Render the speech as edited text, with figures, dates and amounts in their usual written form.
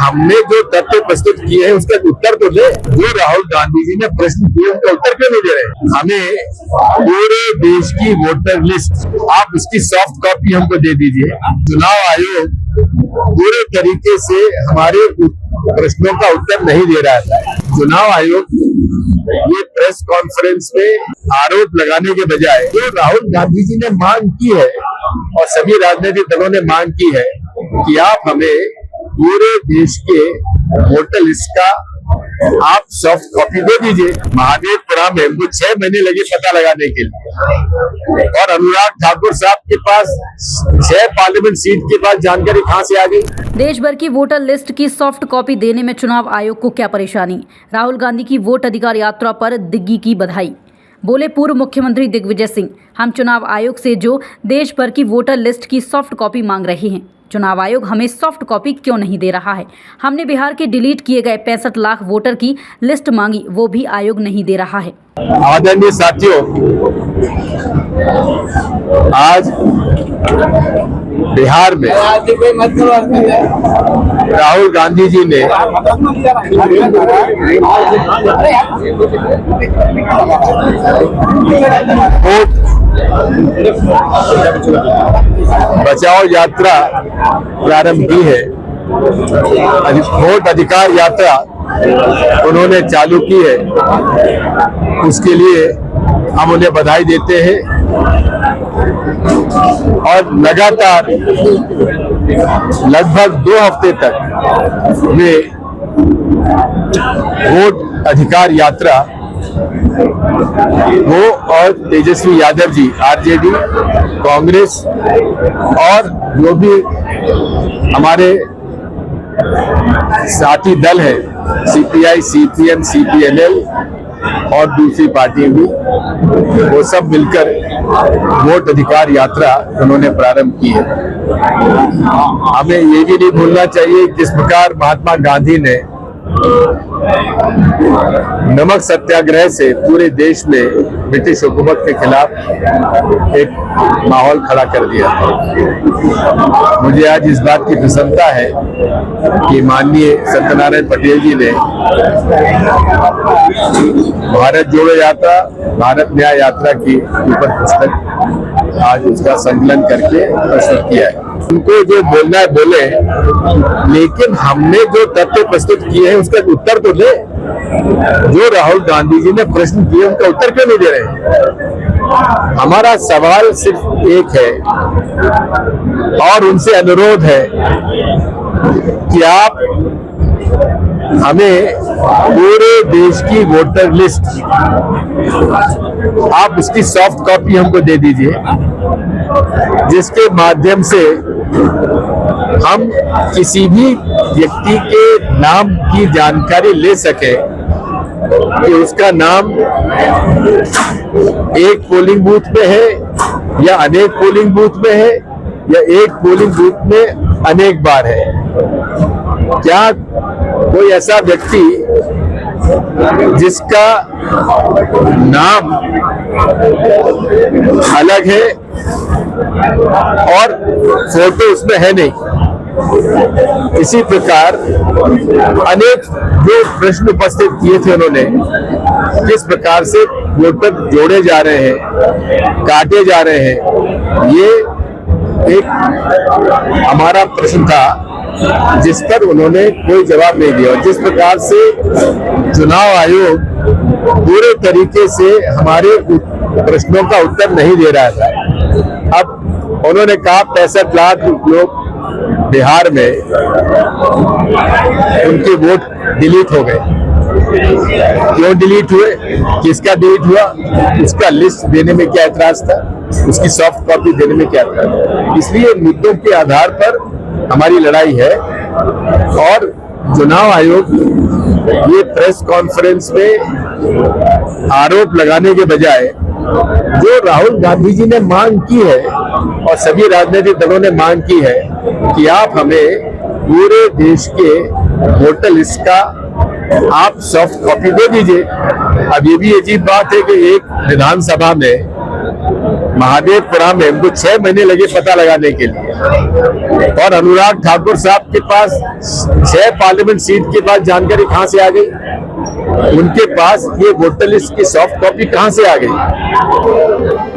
हमने जो तथ्य प्रस्तुत किए हैं उसका उत्तर तो दे। जो राहुल गांधी जी ने प्रश्न किए उनका उत्तर क्यों नहीं दे रहे? हमें पूरे देश की वोटर लिस्ट आप उसकी सॉफ्ट कॉपी हमको दे दीजिए। चुनाव आयोग पूरे तरीके से हमारे प्रश्नों का उत्तर नहीं दे रहा है। चुनाव आयोग ये प्रेस कॉन्फ्रेंस में आरोप लगाने के बजाय जो राहुल गांधी जी ने मांग की है और सभी राजनीतिक दलों ने मांग की है कि आप हमें पूरे देश के वोटर लिस्ट का आप सॉफ्ट कॉपी दे दीजिए। महादेवपुरा में हमको 6 महीने लगे पता लगाने के लिए, और अनुराग ठाकुर साहब के पास 6 पार्लियामेंट सीट के पास जानकारी कहां से आ गई? देश भर की वोटर लिस्ट की सॉफ्ट कॉपी देने में चुनाव आयोग को क्या परेशानी? राहुल गांधी की वोट अधिकार यात्रा पर दिग्गी की बधाई। बोले पूर्व मुख्यमंत्री दिग्विजय सिंह, हम चुनाव आयोग से जो देश भर की वोटर लिस्ट की सॉफ्ट कॉपी मांग रहे हैं, चुनाव आयोग हमें सॉफ्ट कॉपी क्यों नहीं दे रहा है? हमने बिहार के डिलीट किए गए 65 लाख वोटर की लिस्ट मांगी, वो भी आयोग नहीं दे रहा है। आदरणीय साथियों, आज बिहार में राहुल गांधी जी ने वोट बचाओ यात्रा प्रारंभ की है। वोट अधिकार यात्रा उन्होंने चालू की है, उसके लिए हम उन्हें बधाई देते हैं। और लगातार लगभग 2 हफ्ते तक वे वोट अधिकार यात्रा वो और तेजस्वी यादव जी, आरजेडी, कांग्रेस और जो भी हमारे साथी दल है, सीपीआई, सीपीएम, सीपीएलएल और दूसरी पार्टी भी, वो सब मिलकर वोट अधिकार यात्रा उन्होंने प्रारंभ की है। हमें ये भी नहीं भूलना चाहिए किस प्रकार महात्मा गांधी ने नमक सत्याग्रह से पूरे देश में ब्रिटिश हुकूमत के खिलाफ एक माहौल खड़ा कर दिया। मुझे आज इस बात की प्रसन्नता है कि माननीय सत्यनारायण पटेल जी ने भारत जोड़ो यात्रा, भारत न्याय यात्रा की ऊपर पुस्तक आज उसका संकलन करके प्रस्तुत किया है। उनको जो बोलना है बोले, लेकिन हमने जो तथ्य प्रस्तुत किए हैं उसका उत्तर तो दे। जो राहुल गांधी जी ने प्रश्न किए उनका उत्तर क्यों नहीं दे रहे? हमारा सवाल सिर्फ एक है और उनसे अनुरोध है कि आप हमें पूरे देश की वोटर लिस्ट आप उसकी सॉफ्ट कॉपी हमको दे दीजिए, जिसके माध्यम से हम किसी भी व्यक्ति के नाम की जानकारी ले सके कि उसका नाम एक पोलिंग बूथ में है या अनेक पोलिंग बूथ में है या एक पोलिंग बूथ में अनेक बार है। क्या कोई ऐसा व्यक्ति जिसका नाम अलग है और फोटो उसमें है नहीं? इसी प्रकार अनेक जो प्रश्न उपस्थित किए थे उन्होंने, किस प्रकार से वोटर जोड़े जा रहे हैं, काटे जा रहे हैं, ये एक हमारा प्रश्न था जिस पर उन्होंने कोई जवाब नहीं दिया। और जिस प्रकार से चुनाव आयोग पूरे तरीके से हमारे प्रश्नों का उत्तर नहीं दे रहा था। अब उन्होंने कहा 65 लाख लोग बिहार में उनके वोट डिलीट हो गए। क्यों डिलीट हुए, किसका डिलीट हुआ, उसका लिस्ट देने में क्या ऐतराज था, उसकी सॉफ्ट कॉपी देने में क्या ऐतराज? इसलिए मुद्दों के आधार पर हमारी लड़ाई है। और चुनाव आयोग ये प्रेस कॉन्फ्रेंस में आरोप लगाने के बजाय जो राहुल गांधी जी ने मांग की है और सभी राजनीतिक दलों ने मांग की है कि आप हमें पूरे देश के वोटर लिस्ट का आप सॉफ्ट कॉपी दे दीजिए। अब ये भी अजीब बात है कि एक विधानसभा में महादेवपुरा गुरुग्राम है, उनको 6 महीने लगे पता लगाने के लिए। और अनुराग ठाकुर साहब के पास 6 पार्लियामेंट सीट के बाद जानकारी कहां से आ गई? उनके पास ये वोटर लिस्ट की सॉफ्ट कॉपी कहां से आ गई?